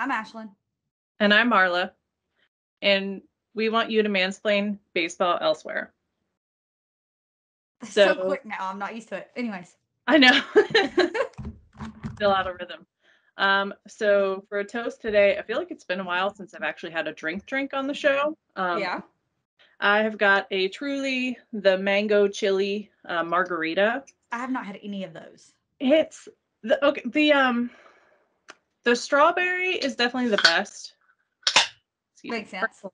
I'm Ashlyn. And I'm Marla. And we want you to mansplain baseball elsewhere. So quick now. I'm not used to it. Anyways. I know. Still out of rhythm. So for a toast today, I feel like it's been a while since I've actually had a drink on the show. Yeah. I have got a Truly the mango chili margarita. I have not had any of those. It's the strawberry is definitely the best. Makes sense.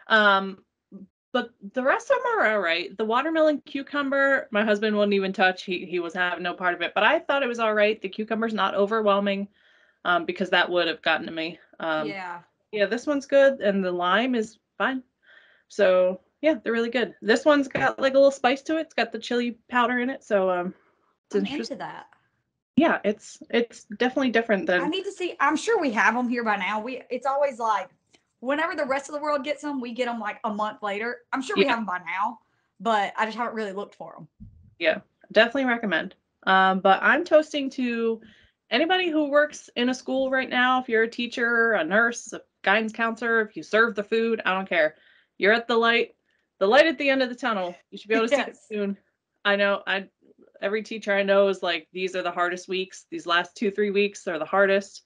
But the rest of them are all right. The watermelon cucumber, my husband wouldn't even touch. He was having no part of it. But I thought it was all right. The cucumber's not overwhelming, because that would have gotten to me. Yeah, this one's good, and the lime is fine. So yeah, they're really good. This one's got like a little spice to it. It's got the chili powder in it, so it's I'm interesting. into that. Yeah, it's definitely different than. I need to see. I'm sure we have them here by now. It's always like whenever the rest of the world gets them, we get them like a month later. I'm sure we have them by now, but I just haven't really looked for them. Yeah, definitely recommend. But I'm toasting to anybody who works in a school right now. If you're a teacher, a nurse, a guidance counselor, if you serve the food, I don't care. You're at the light at the end of the tunnel. You should be able to see it soon. I know. Every teacher I know is like, these are the hardest weeks. These last 2-3 weeks are the hardest.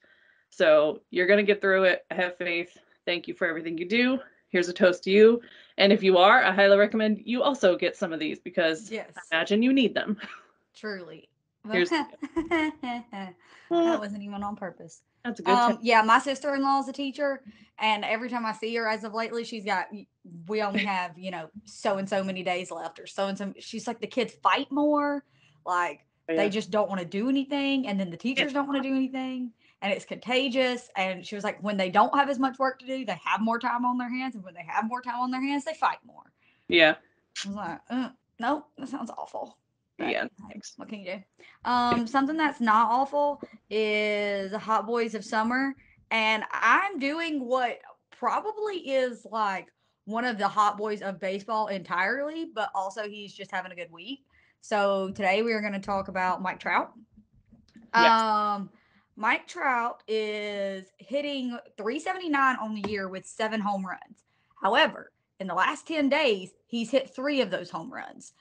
So you're gonna get through it. I have faith. Thank you for everything you do. Here's a toast to you. And if you are, I highly recommend you also get some of these, because I imagine you need them. Truly. That wasn't even on purpose. That's a good time. Yeah, my sister-in-law is a teacher, and every time I see her as of lately, we only have, so and so many days left, or so and so. She's like, the kids fight more. Like, they just don't want to do anything, and then the teachers don't want to do anything, and it's contagious. And she was like, when they don't have as much work to do, they have more time on their hands, and when they have more time on their hands, they fight more. Yeah. I was like, no, that sounds awful. But, yeah. Thanks. What can you do? Something that's not awful is Hot Boys of Summer, and I'm doing what probably is like one of the hot boys of baseball entirely, but also he's just having a good week. So today we are going to talk about Mike Trout. Yes. Mike Trout is hitting 379 on the year with 7 home runs. However, in the last 10 days, he's hit 3 of those home runs.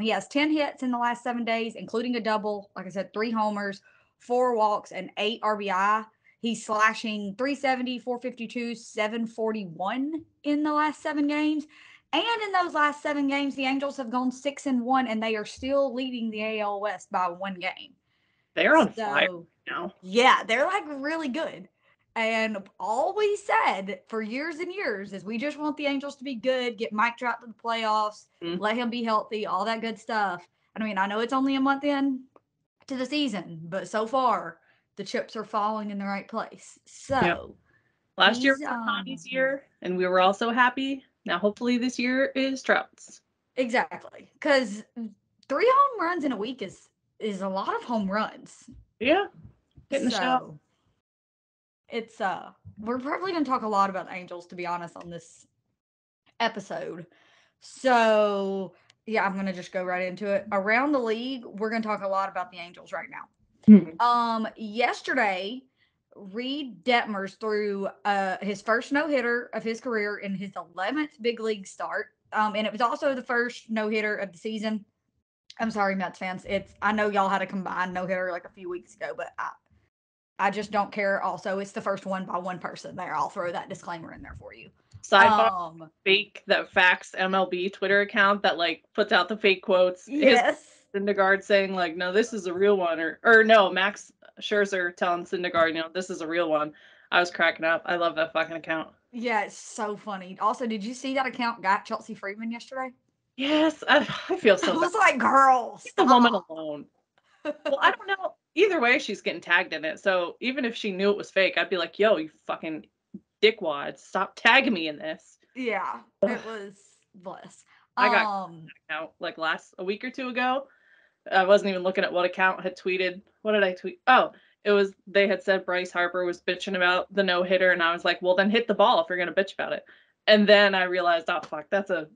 He has 10 hits in the last 7 days, including a double. Like I said, 3 homers, 4 walks, and 8 RBI. He's slashing 370, 452, 741 in the last 7 games. And in those last 7 games, the Angels have gone 6-1, and they are still leading the AL West by 1 game. They're on fire now. Yeah, they're like really good. And all we said for years and years is we just want the Angels to be good, get Mike Trout to the playoffs, let him be healthy, all that good stuff. I mean, I know it's only a month in to the season, but so far the chips are falling in the right place. So last year was Otani's year, and we were all so happy. Now hopefully this year is Trout's. Exactly. Because 3 home runs in a week is a lot of home runs. Yeah. Getting the shot. It's we're probably going to talk a lot about Angels, to be honest, on this episode. So yeah, I'm going to just go right into it. Around the league, we're going to talk a lot about the Angels right now. Yesterday, Reed Detmers threw his first no-hitter of his career in his 11th big league start. And it was also the first no-hitter of the season. I'm sorry, Mets fans. I know y'all had a combined no-hitter like a few weeks ago, but I just don't care. Also, it's the first one by one person there. I'll throw that disclaimer in there for you. Sidebar, that Facts MLB Twitter account that like puts out the fake quotes. Yes. Syndergaard saying like, no, this is a real one, or no, Max Scherzer telling Syndergaard, this is a real one. I was cracking up. I love that fucking account. Yeah, it's so funny. Also, did you see that account got Chelsea Freeman yesterday? Yes, I feel so bad. I was like, girl, leave the woman alone. Well, I don't know. Either way, she's getting tagged in it. So even if she knew it was fake, I'd be like, yo, you fucking dickwads, stop tagging me in this. Yeah, it was bless. I got out like a week or 2 ago. I wasn't even looking at what account had tweeted. What did I tweet? Oh, they had said Bryce Harper was bitching about the no-hitter, and I was like, well, then hit the ball if you're gonna bitch about it. And then I realized, oh fuck, that's a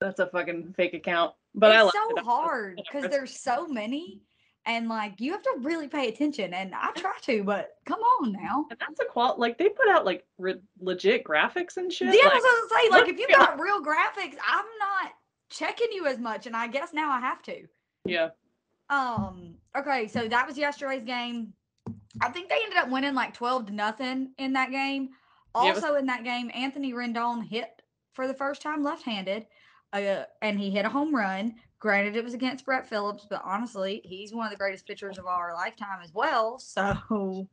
fucking fake account. But it's so hard because there's so many. And like you have to really pay attention, and I try to, but come on now. And that's a like they put out like legit graphics and Yeah, shit. I Like, was gonna say, like let's if you be honest. got real graphics, I'm not checking you as much, and I guess now I have to. Yeah. Okay, so that was yesterday's game. I think they ended up winning like 12-0 in that game. Yeah, it was, Also in that game, Anthony Rendon hit for the first time left-handed, and he hit a home run. Granted, it was against Brett Phillips, but honestly, he's one of the greatest pitchers of our lifetime as well. So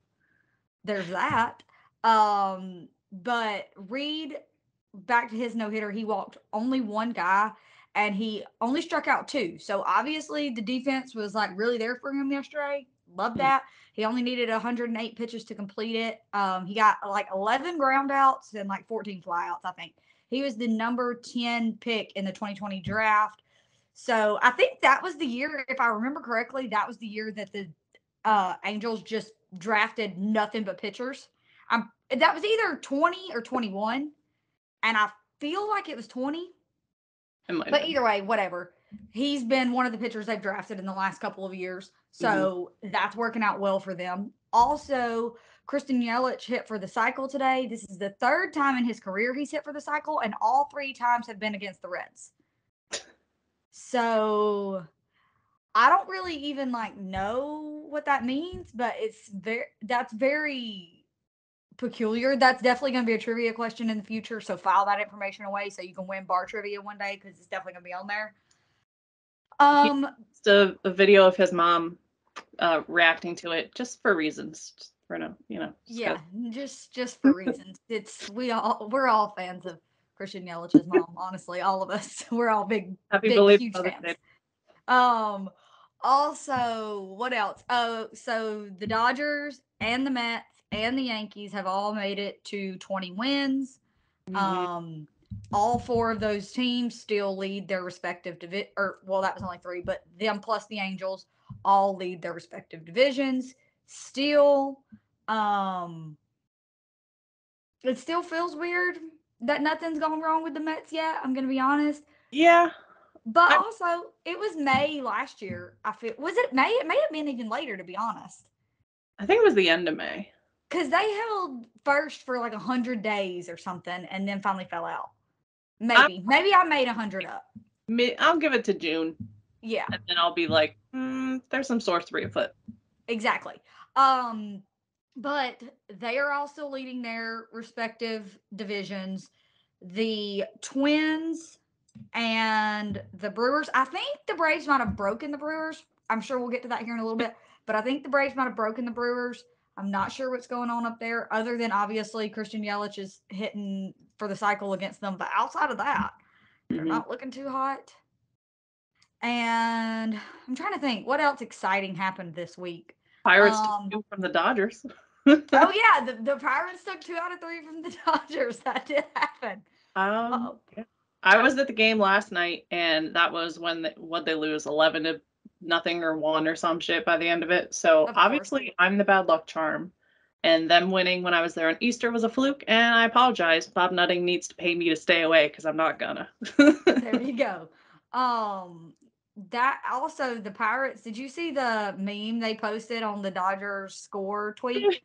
there's that. But Reed, back to his no hitter, he walked only one guy and he only struck out two. So obviously the defense was like really there for him yesterday. Love mm, that. He only needed 108 pitches to complete it. He got like 11 ground outs and like 14 flyouts, I think. He was the number 10 pick in the 2020 draft. So I think that was the year, if I remember correctly, that was the year that the Angels just drafted nothing but pitchers. That was either 20 or 21, and I feel like it was 20. it might have But been. either way, whatever. He's been one of the pitchers they've drafted in the last couple of years, Mm-hmm. so that's working out well for them. Also, Kristen Yelich hit for the cycle today. This is the third time in his career he's hit for the cycle, and all three times have been against the Reds. So I don't really even like know what that means, but that's very peculiar. That's definitely going to be a trivia question in the future. So file that information away so you can win bar trivia one day because it's definitely going to be on there. He Um, posted a video of his mom reacting to it just for reasons. Just for just yeah, 'cause. just for reasons. We're all fans of Christian Yelich's mom. Honestly, all of us. We're all Happy big, belated huge Mother's fans. Day. Um, Also, what else? Oh, so the Dodgers and the Mets and the Yankees have all made it to 20 wins. Mm-hmm. Um, all four of those teams still lead their respective division, or well, that was only three, but them plus the Angels all lead their respective divisions. Still, um, it still feels weird that nothing's gone wrong with the Mets yet. I'm gonna be honest. Yeah, But I also, it was May last year. I feel was it May? It may have been even later, to be honest, I think it was the end of May. because they held first for like 100 days or something, and then finally fell out. I, Maybe I made 100 up. I'll give it to June, Yeah, and then I'll be like, there's some sore 3 foot. exactly. Um, but they are all still leading their respective divisions. The Twins and the Brewers. I think the Braves might have broken the Brewers. I'm sure we'll get to that here in a little bit, but I think the Braves might have broken the Brewers. I'm not sure what's going on up there, other than obviously Christian Yelich is hitting for the cycle against them. But outside of that, they're Mm-hmm. not looking too hot. And I'm trying to think what else exciting happened this week. Pirates took Um, 2 from the Dodgers. oh yeah, the Pirates took 2 out of 3 from the Dodgers. That did happen. Oh, Yeah. I was at the game last night, and that was when what they lose 11-0 or 1 or some shit by the end of it. So of course. obviously, I'm the bad luck charm, and them winning when I was there on Easter was a fluke. And I apologize. Bob Nutting needs to pay me to stay away because I'm not gonna. There you go. Um, that also the Pirates. Did you see the meme they posted on the Dodgers score tweet?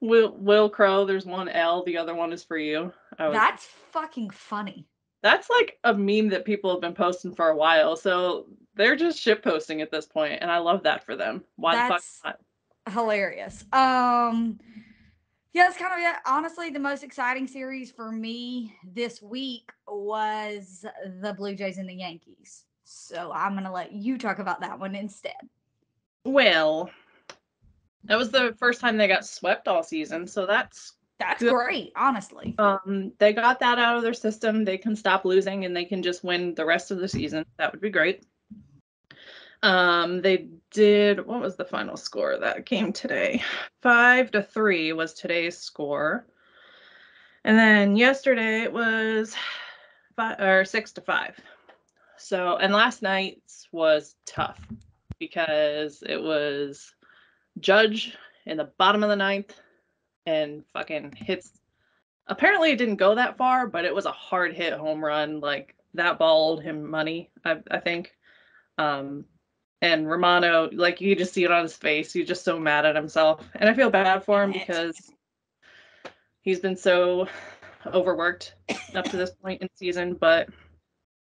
Will Crow, there's one L, the other one is for you. That's fucking funny. That's like a meme that people have been posting for a while. So they're just shit posting at this point, and I love that for them. Why the fuck That's not? hilarious. Yeah, that's kind of it. Honestly, the most exciting series for me this week was the Blue Jays and the Yankees. So I'm gonna let you talk about that one instead. Well, that was the first time they got swept all season, so that's That's good. great, honestly. They got that out of their system. They can stop losing and they can just win the rest of the season. That would be great. They did, what was the final score that came today? 5-3 was today's score. And then yesterday it was 6-5. So, and last night's was tough because it was Judge in the bottom of the ninth and fucking hits. Apparently, it didn't go that far, but it was a hard hit home run. Like that ball owed him money, I think. And Romano, like, you just see it on his face. He's just so mad at himself. And I feel bad for him It. because he's been so overworked up to this point in the season. But,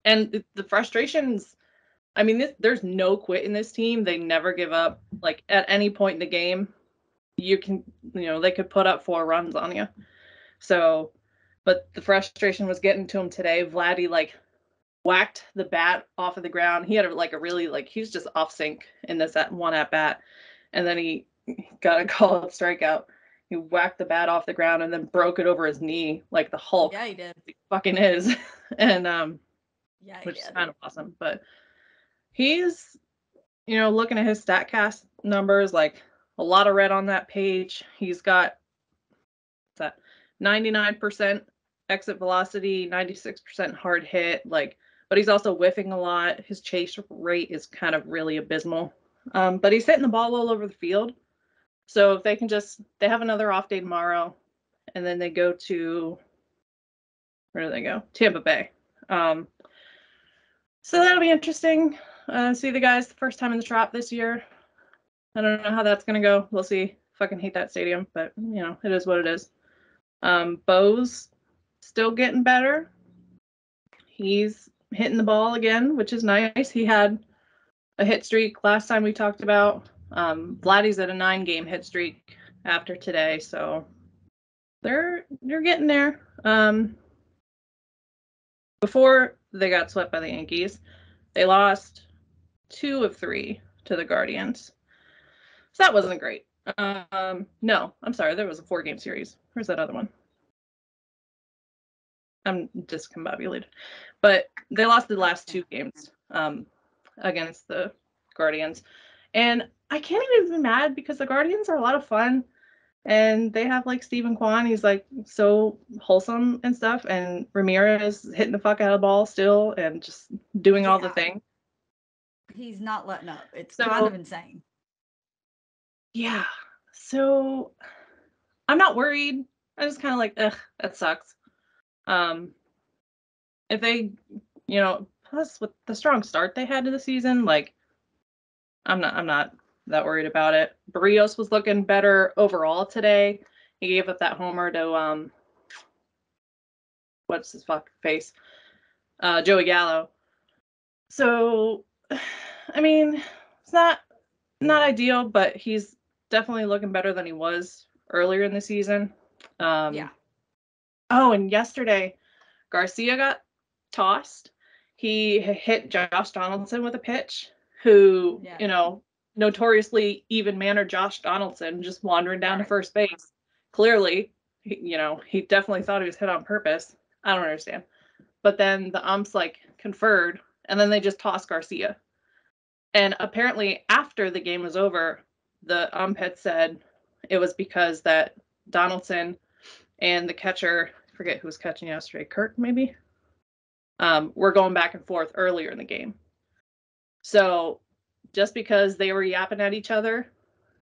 and the frustrations, I mean, there's no quit in this team. They never give up. Like, at any point in the game, you can, they could put up 4 runs on you. So, but the frustration was getting to him today. Vladdy, like, whacked the bat off of the ground. He had a really, like, he was just off sync in this one at bat. And then he got a called strikeout. He whacked the bat off the ground and then broke it over his knee like the Hulk. Yeah, he did. He fucking is. And yeah, which is kind of awesome. But he's, looking at his StatCast numbers, like a lot of red on that page. He's got that 99% exit velocity, 96% hard hit, like, but he's also whiffing a lot. His chase rate is kind of really abysmal. But he's hitting the ball all over the field. So if they can they have another off day tomorrow, and then they go to, where do they go? Tampa Bay. So that'll be interesting. See the guys the first time in the Trop this year. I don't know how that's going to go. We'll see. Fucking hate that stadium, but, it is what it is. Bo's still getting better. He's hitting the ball again, which is nice. He had a hit streak last time we talked about. Vladdy's at a 9-game hit streak after today, so they're getting there. Before they got swept by the Yankees, they lost 2 of 3 to the Guardians. So that wasn't great. No, I'm sorry, there was a 4-game series. Where's that other one? I'm discombobulated. But they lost the last 2 games against the Guardians. And I can't even be mad because the Guardians are a lot of fun. And they have, like, Stephen Kwan. He's, like, so wholesome and stuff. And Ramirez hitting the fuck out of the ball still and just doing all the things. He's not letting up. It's kind of insane. Yeah. So I'm not worried. I'm just kind of like, ugh, that sucks. If they, plus with the strong start they had to the season, like, I'm not that worried about it. Barrios was looking better overall today. He gave up that homer to what's his fuck face? Joey Gallo. So, I mean, it's not ideal, but he's definitely looking better than he was earlier in the season. Yeah. Oh, and yesterday, Garcia got tossed. He hit Josh Donaldson with a pitch, who, notoriously even-mannered Josh Donaldson just wandering down to first base. Clearly, he definitely thought he was hit on purpose. I don't understand. But then the umps, like, conferred, and then they just tossed Garcia. And apparently, after the game was over, the ump had said it was because that Donaldson and the catcher, I forget who was catching yesterday, Kirk maybe, were going back and forth earlier in the game. So just because they were yapping at each other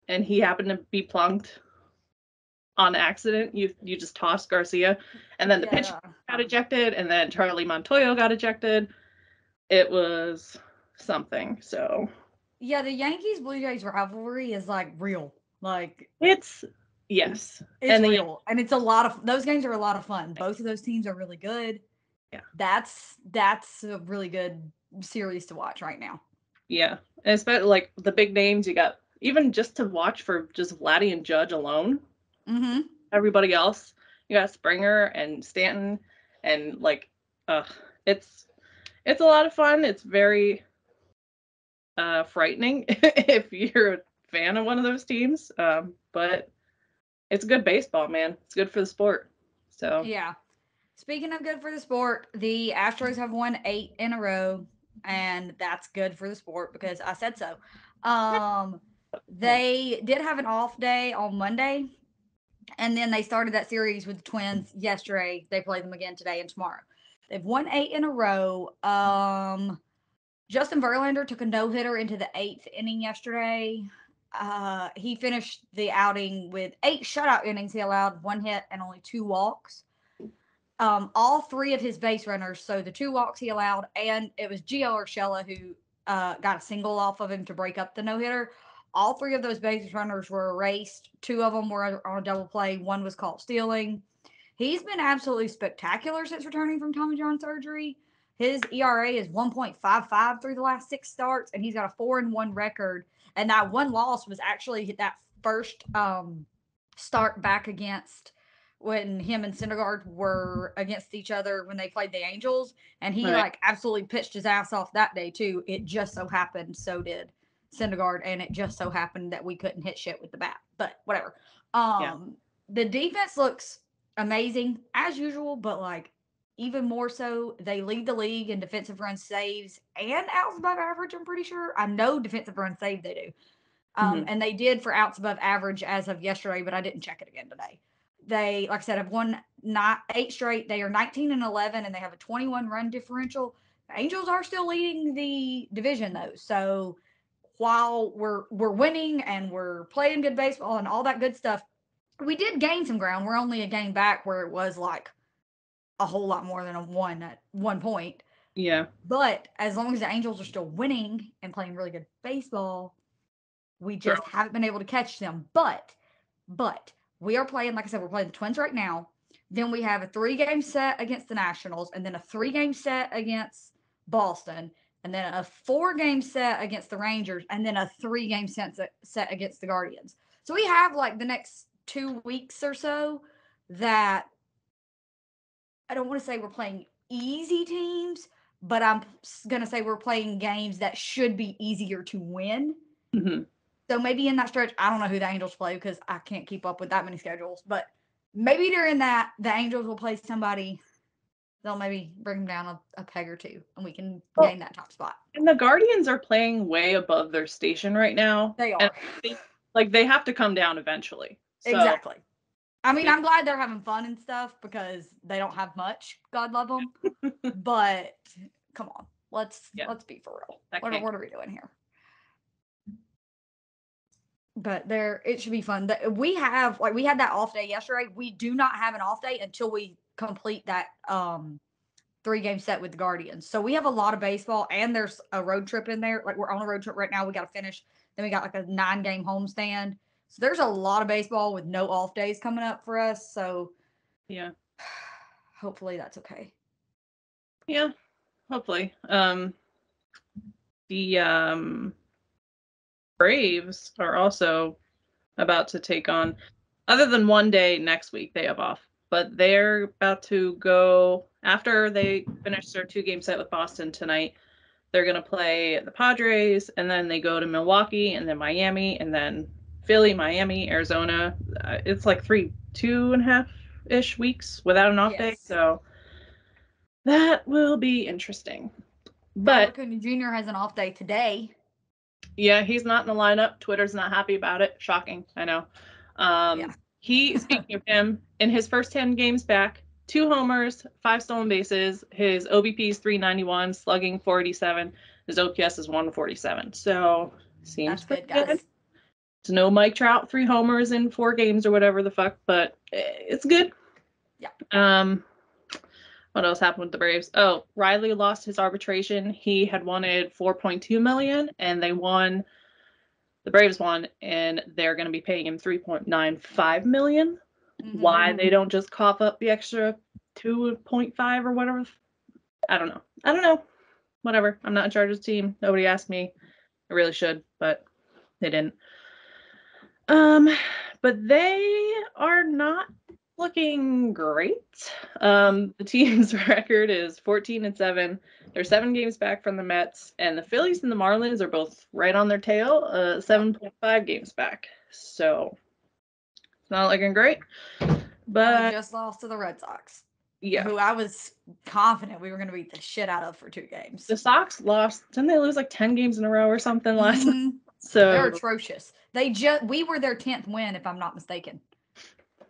and he happened to be plunked on accident, you just tossed Garcia. And then the pitcher got ejected, and then Charlie Montoyo got ejected. It was something. So yeah, the Yankees Blue Jays rivalry is, like, real. Like, it's real, and it's a lot of those games are a lot of fun. Both of those teams are really good. Yeah, that's a really good series to watch right now. Yeah, and especially, like, the big names you got, even just to watch for just Vladdy and Judge alone. Mm-hmm. Everybody else, you got Springer and Stanton, and, like, it's a lot of fun. It's very frightening if you're a fan of one of those teams, but it's good baseball, man. It's good for the sport. So yeah. Speaking of good for the sport, the Astros have won 8 in a row, and that's good for the sport because I said so. They did have an off day on Monday, and then they started that series with the Twins yesterday. They play them again today and tomorrow. They've won 8 in a row. Justin Verlander took a no-hitter into the 8th inning yesterday. He finished the outing with 8 shutout innings. He allowed 1 hit and only 2 walks. All 3 of his base runners, so the 2 walks he allowed, and it was Gio Urshela who got a single off of him to break up the no hitter. All three of those base runners were erased. Two of them were on a double play. One was caught stealing. He's been absolutely spectacular since returning from Tommy John surgery. His ERA is 1.55 through the last 6 starts, and he's got a 4-1 record. And that one loss was actually that first start back against when him and Syndergaard were against each other when they played the Angels, and he Right. like absolutely pitched his ass off that day too. It just so happened so did Syndergaard, and it just so happened that we couldn't hit shit with the bat. But whatever. Yeah. The defense looks amazing as usual, but like even more so, they lead the league in defensive run saves and outs above average. I'm pretty sure. I know defensive run save they do. Hmm. And they did for outs above average as of yesterday, but I didn't check it again today. They, like I said, have won not 8 straight. They are 19-11, and they have a 21 run differential. The Angels are still leading the division though, so while we're winning and we're playing good baseball and all that good stuff, we did gain some ground. We're only a game back where it was like a whole lot more than a one at 1 point. Yeah. But as long as the Angels are still winning and playing really good baseball, we True. just haven't been able to catch them. But we are playing, like I said, we're playing the Twins right now. Then we have a 3-game set against the Nationals, and then a 3-game set against Boston, and then a 4-game set against the Rangers, and then a 3-game set against the Guardians. So we have like the next 2 weeks or so that I don't want to say we're playing easy teams, but I'm going to say we're playing games that should be easier to win. Hmm. So maybe in that stretch, I don't know who the Angels play because I can't keep up with that many schedules. But maybe during that, the Angels will play somebody. They'll maybe bring them down a peg or two, and we can Well, gain that top spot. and the Guardians are playing way above their station right now, They and are. they have to come down eventually. So Exactly. I mean, they, I'm glad they're having fun and stuff because they don't have much. God love them. But come on, yeah, let's be for real. that What can't. are we doing here? But there, it should be fun. We have like we had that off day yesterday. We do not have an off day until we complete that 3-game set with the Guardians. So we have a lot of baseball, and there's a road trip in there. Like we're on a road trip right now. We got to finish. Then we got like a 9-game homestand. So there's a lot of baseball with no off days coming up for us. So Yeah. hopefully that's okay. Yeah. Hopefully. The Braves are also about to take on, other than one day next week they have off, but they're about to go after they finish their 2-game set with Boston tonight. They're going to play the Padres, and then they go to Milwaukee, and then Miami, and then Philly, Miami, Arizona. It's like 2.5-ish weeks without an off day, Yes. so that will be interesting. Robert But Acuna Jr. has an off day today. yeah, he's not in the lineup. Twitter's not happy about it. Shocking, I know. Yeah. Speaking of him, in his first 10 games back, 2 homers, 5 stolen bases. His OBP is 391, slugging 487. His OPS is 147. So seems That's pretty good, good. guys. It's no Mike Trout, 3 homers in 4 games or whatever the fuck, but it's good. Yeah. What else happened with the Braves? Oh, Riley lost his arbitration. He had wanted 4.2 million, and the Braves won, and they're going to be paying him 3.95 million. Mm-hmm. Why they don't just cough up the extra 2.5 or whatever, I don't know. Whatever. I'm not in charge of the team. Nobody asked me. I really should, but they didn't. But they are not looking great. The team's record is 14-7. They're 7 games back from the Mets, and the Phillies and the Marlins are both right on their tail, 7.5 games back. So it's not looking great. And we But just lost to the Red Sox, yeah, who I was confident we were going to beat the shit out of for 2 games. the Sox lost. Didn't they lose like 10 games in a row or something last night? Mm-hmm. They're So atrocious. We were their 10th win, if I'm not mistaken.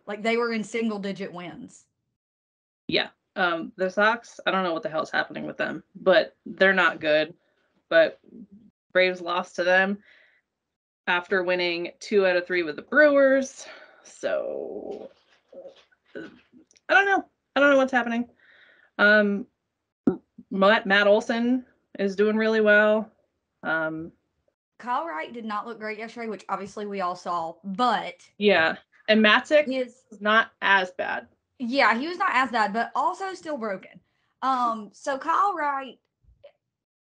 Like they were in single-digit wins. yeah, the Sox, I don't know what the hell's happening with them, but they're not good. But Braves lost to them after winning 2 out of 3 with the Brewers. So I don't know. I don't know what's happening. Matt Olson is doing really well. Kyle Wright did not look great yesterday, which obviously we all saw, but Yeah. And Matzik his was not as bad. yeah, he was not as bad, but also still broken. So Kyle Wright,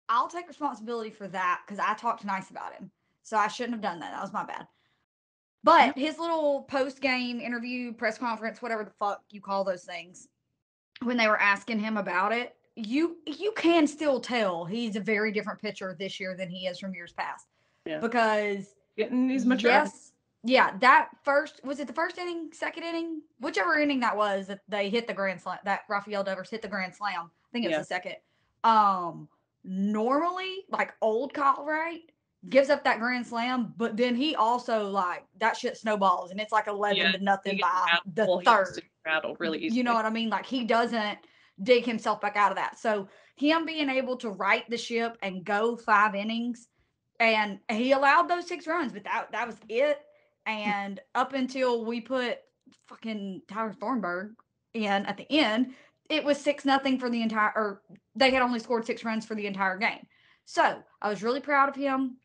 I'll take responsibility for that because I talked nice about him. So I shouldn't have done that. That was my bad. But his little post game interview, press conference, whatever the fuck you call those things, when they were asking him about it, you can still tell he's a very different pitcher this year than he is from years past. Yeah. Because He's mature. yes, yeah, that first was it the first inning, second inning, whichever inning that was that they hit the grand slam, that Rafael Devers hit the grand slam. I think it was the second. Normally, like old Kyle Wright gives up that grand slam, but then he also like that shit snowballs and it's like 11 to nothing by the third. Rattled really easily. You know what I mean? Like he doesn't dig himself back out of that. So him being able to right the ship and go 5 innings, and he allowed those 6 runs, but that was it. And up until we put fucking Tyler Thornburg in at the end, it was 6-0 for the entire, or they had only scored 6 runs for the entire game. So I was really proud of him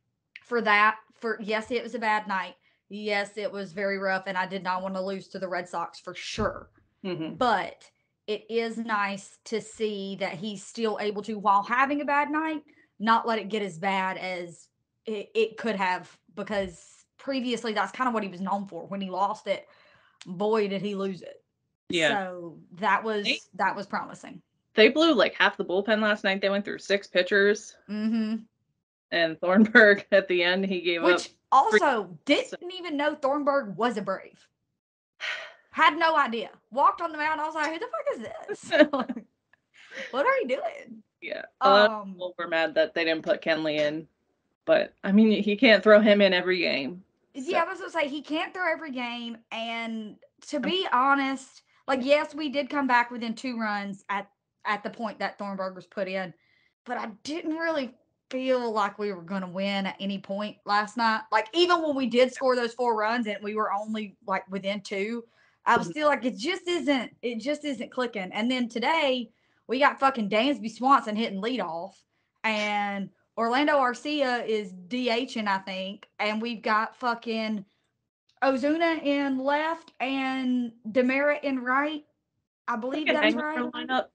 for that. For yes, it was a bad night. Yes, it was very rough, and I did not want to lose to the Red Sox for sure. Mm-hmm. But it is nice to see that he's still able to, while having a bad night, not let it get as bad as it could have, because previously that's kind of what he was known for. When he lost it, boy, did he lose it. Yeah. So that was promising. They blew like half the bullpen last night. They went through 6 pitchers. Mm-hmm. And Thornburg at the end, he gave up. Which also didn't even know Thornburg was a Brave. Had no idea. Walked on the mound. I was like, who the fuck is this? What are you doing? Yeah. A lot of people were mad that they didn't put Kenley in. But, I mean, he can't throw him in every game. So. Yeah, I was going to say, he can't throw every game. And to be honest, like, yes, we did come back within 2 runs at the point that Thornburg was put in. But I didn't really feel like we were going to win at any point last night. Like, even when we did score those 4 runs and we were only, like, within 2, I was still like, it just isn't clicking. And then today, we got fucking Dansby Swanson hitting leadoff. And Orlando Arcia is DHing, I think, and we've got fucking Ozuna in left and Demerit in right. I believe that's right. Lineup,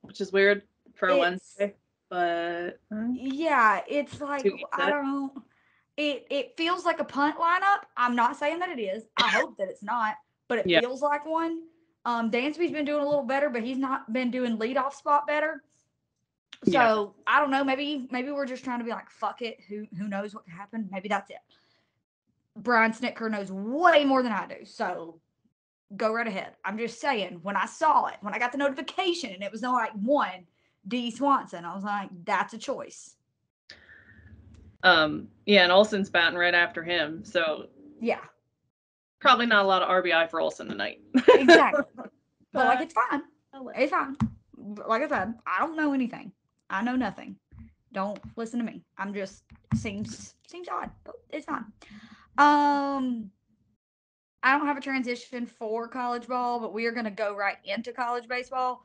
which is weird for a Wednesday, but yeah, it's like I don't. It feels like a punt lineup. I'm not saying that it is. I hope that it's not, but it feels like one. Dansby's been doing a little better, but he's not been doing leadoff spot better. So I don't know. Maybe we're just trying to be like, fuck it. Who knows what could happen? Maybe that's it. Brian Snitker knows way more than I do. So go right ahead. I'm just saying, when I saw it, when I got the notification and it was like 1 D Swanson, I was like, that's a choice. Yeah, and Olsen's batting right after him. So yeah. Probably not a lot of RBI for Olsen tonight. Exactly. But like it's fine. It's fine. Like I said, I don't know anything. I know nothing. Don't listen to me. I'm just seems odd, but it's fine. I don't have a transition for college ball, but we are going to go right into college baseball.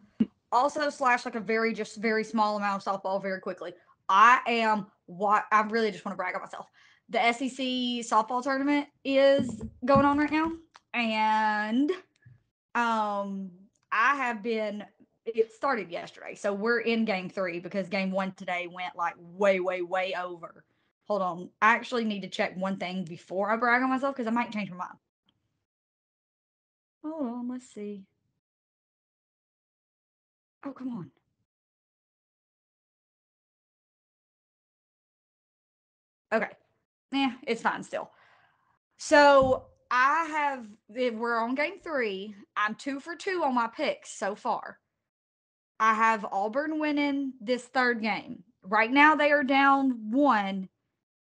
Also, slash like a very small amount of softball very quickly. I really just want to brag on myself. The SEC softball tournament is going on right now, and I have been. It started yesterday, so we're in game 3 because game 1 today went like way over. Hold on, I actually need to check one thing before I brag on myself because I might change my mind. Hold on, let's see. Oh, come on. Okay. It's fine still. So we're on game 3. I'm 2 for 2 on my picks so far. I have Auburn winning this 3rd game. Right now they are down 1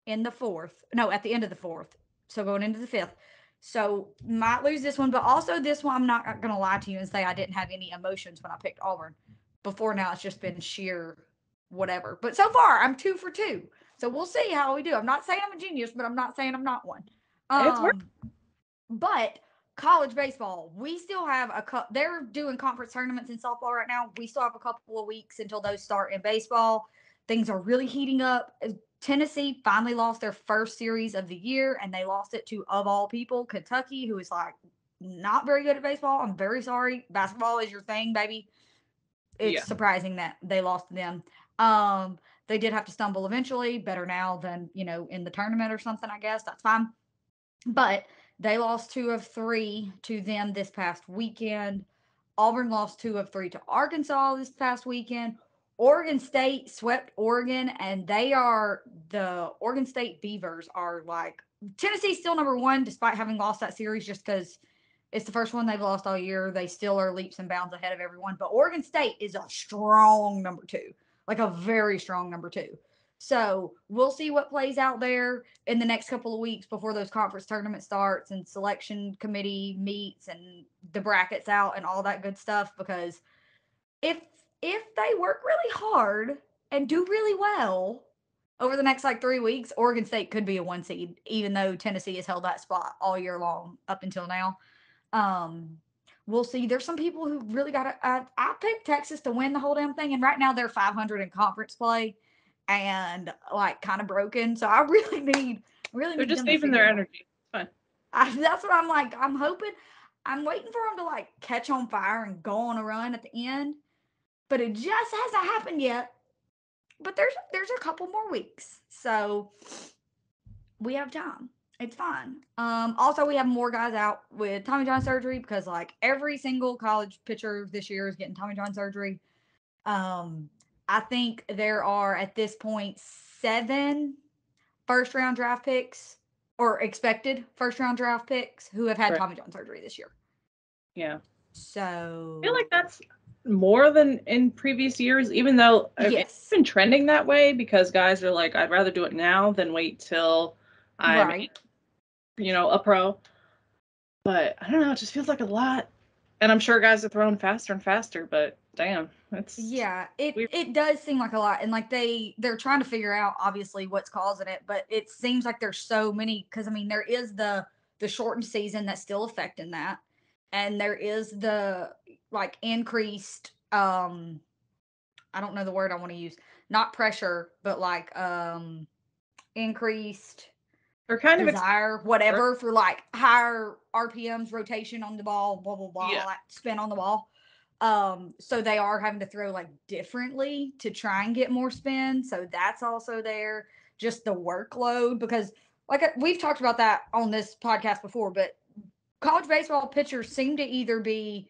in the 4th. No, at the end of the 4th. So going into the 5th. So might lose this one, but also this one, I'm not going to lie to you and say I didn't have any emotions when I picked Auburn. Before now, it's just been sheer whatever. But so far, I'm 2 for 2. So we'll see how we do. I'm not saying I'm a genius, but I'm not saying I'm not one. It's work. But college baseball, we still have they're doing conference tournaments in softball right now. We still have a couple of weeks until those start in baseball. Things are really heating up. Tennessee finally lost their first series of the year, and they lost it to, of all people, Kentucky, who is like not very good at baseball. I'm very sorry. Basketball is your thing, baby. It's Yeah. surprising that they lost to them. Um, they did have to stumble eventually. Better now than in the tournament or something. I guess that's fine. But they lost 2 of 3 to them this past weekend. Auburn lost 2 of 3 to Arkansas this past weekend. Oregon State swept Oregon, and the Oregon State Beavers are like Tennessee's still number one despite having lost that series just because it's the first one they've lost all year. They still are leaps and bounds ahead of everyone. But Oregon State is a strong number two, like a very strong number two. So we'll see what plays out there in the next couple of weeks before those conference tournament starts and selection committee meets and the brackets out and all that good stuff. Because if if they work really hard and do really well over the next like 3 weeks, Oregon State could be a 1 seed, even though Tennessee has held that spot all year long up until now. Um, we'll see. There's some people who really got to. I picked Texas to win the whole damn thing, and right now they're 500 in conference play, and like kind of broken. So I really They're need just them to saving figure their it out. energy. It's fine. That's what I'm like. I'm hoping. I'm waiting for them to like catch on fire and go on a run at the end, but it just hasn't happened yet. But there's a couple more weeks, so we have time. It's fine. Also, we have more guys out with Tommy John surgery because like every single college pitcher this year is getting Tommy John surgery. Um, I think there are at this point 7 first round draft picks or expected first round draft picks who have had Right. Tommy John surgery this year. Yeah. I feel So like that's more than in previous years, even though it's yes, been trending that way because guys are like, I'd rather do it now than wait till I'm, right. a pro. But I don't know, it just feels like a lot. And I'm sure guys are throwing faster and faster, but damn, it's Yeah, it weird. it does seem like a lot, and like they're trying to figure out obviously what's causing it, but it seems like there's so many because I mean there is the shortened season that's still affecting that, and there is the like increased I don't know the word I want to use, not pressure, but like increased They're kind of desire, whatever, for like higher RPMs, rotation on the ball, blah blah blah, yeah, all that spin on the ball. So they are having to throw like differently to try and get more spin. So that's also there. Just the workload because like we've talked about that on this podcast before, but college baseball pitchers seem to either be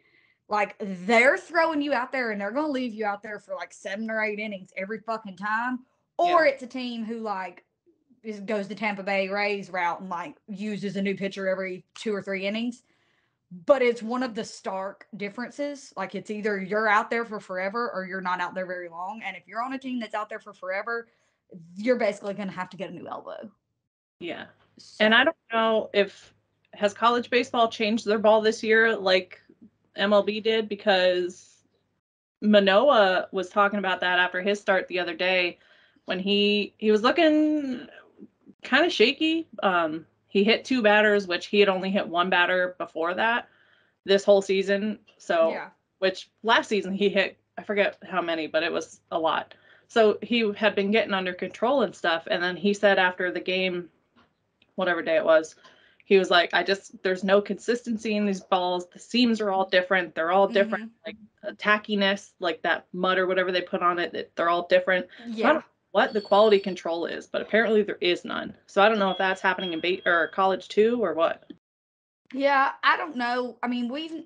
like they're throwing you out there and they're going to leave you out there for like 7 or 8 innings every fucking time, yeah, or it's a team who like goes the Tampa Bay Rays route and like uses a new pitcher every 2 or 3 innings. But it's one of the stark differences. Like it's either you're out there for forever or you're not out there very long. And if you're on a team that's out there for forever, you're basically going to have to get a new elbow. yeah. And I So don't know if has college baseball changed their ball this year like MLB did because Manoa was talking about that after his start the other day when he was looking kind of shaky. He hit 2 batters, which he had only hit 1 batter before that this whole season. So, yeah, which last season he hit, I forget how many, but it was a lot. So he had been getting under control and stuff. And then he said after the game, whatever day it was, he was like, there's no consistency in these balls. The seams are all different. They're all different. mm-hmm, Like tackiness, like that mud or whatever they put on it, they're all different. So I don't yeah, know what the quality control is, but apparently there is none. So I don't know if that's happening in or college too or what. yeah. I don't know. I mean, we've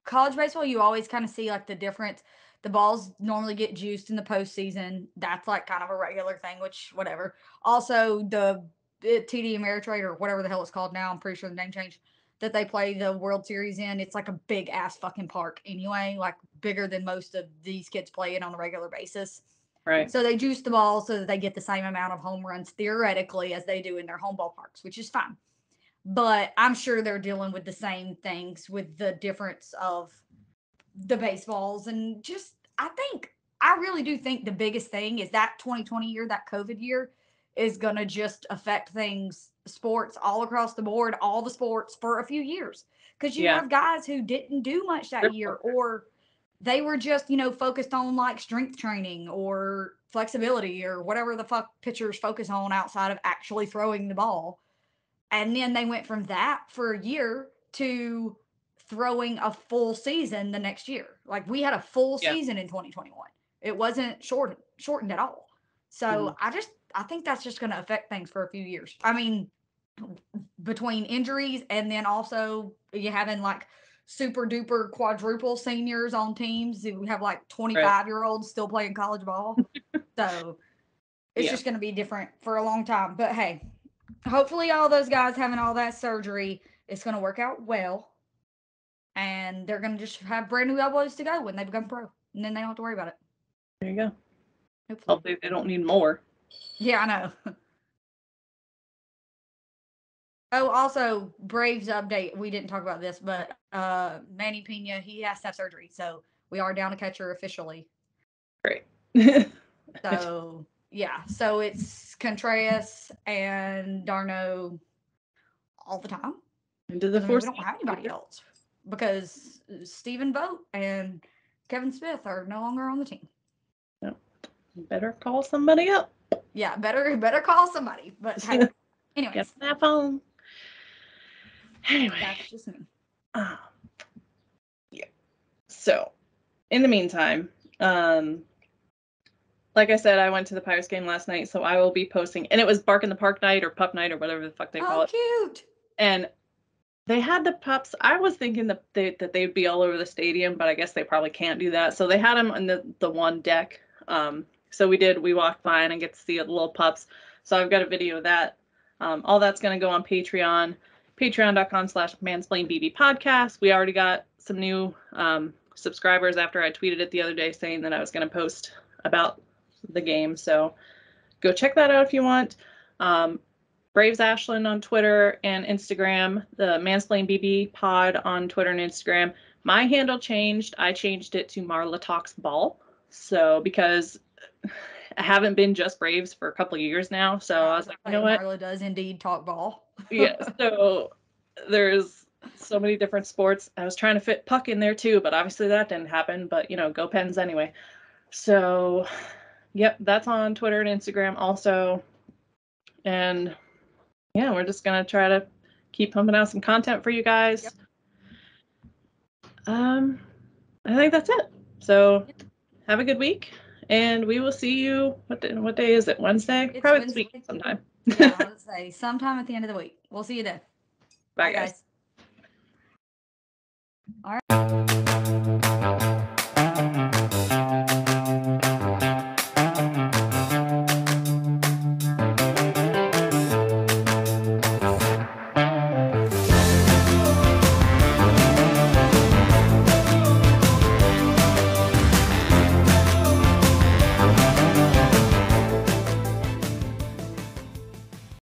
college baseball. You always kind of see like the difference. The balls normally get juiced in the postseason. That's like kind of a regular thing, which whatever. Also, the TD Ameritrade or whatever the hell it's called now. I'm pretty sure the name changed. That they play the World Series in. It's like a big ass fucking park anyway, like bigger than most of these kids play it on a regular basis. Right. So they juice the ball so that they get the same amount of home runs theoretically as they do in their home ballparks, which is fine. But I'm sure they're dealing with the same things with the difference of the baseballs and just I really do think the biggest thing is that 2020 year, that COVID year is going to just affect things sports all across the board, all the sports for a few years because you Yeah. have guys who didn't do much that year or they were just, focused on like strength training or flexibility or whatever the fuck pitchers focus on outside of actually throwing the ball. And then they went from that for a year to throwing a full season the next year. Like we had a full season in 2021. It wasn't shortened at all. So I think that's just going to affect things for a few years. I mean, between injuries and then also you having like super duper quadruple seniors on teams who have like 25-year-olds still playing college ball. So it's just going to be different for a long time. But hey, hopefully all those guys having all that surgery, it's going to work out well. And they're going to just have brand new elbows to go when they become pro. And then they don't have to worry about it. There you go. Hopefully they don't need more. Yeah, I know. Oh, also, Braves update. We didn't talk about this, but Manny Pena, he has to have surgery. So we are down a catcher officially. Great. So, yeah. So it's Contreras and d'Arnaud all the time. Into the we don't have anybody else because Stephen Vogt and Kevin Smith are no longer on the team. No. Better call somebody up. Yeah, better call somebody. But hey, anyways. Get that phone. Anyway. That's just me. Yeah. So, in the meantime, like I said, I went to the Pirates game last night, so I will be posting, and it was Bark in the Park night or Pup night or whatever the fuck they call it. Oh, cute. And they had the pups. I was thinking that they'd be all over the stadium, but I guess they probably can't do that. So they had them on the one deck. So we walked by and I get to see the little pups. So I've got a video of that. All that's going to go on Patreon, patreon.com/mansplainbb podcast. We already got some new subscribers after I tweeted it the other day saying that I was going to post about the game. So go check that out if you want. Braves Ashland on Twitter and Instagram, the Mansplain BB pod on Twitter and Instagram. My handle changed. I changed it to Marla Talks Ball. So because I haven't been just Braves for a couple of years now. So I was like, you know what? Marla does indeed talk ball. Yeah. So there's so many different sports. I was trying to fit puck in there too, but obviously that didn't happen. But go Pens anyway. So yep, that's on Twitter and Instagram also. And yeah, we're just going to try to keep pumping out some content for you guys. Yep. I think that's it. So have a good week, and we will see you. What day is it? Wednesday? It's probably Wednesday. This week sometime. Yeah, let's say sometime at the end of the week. We'll see you then. Bye guys. All right.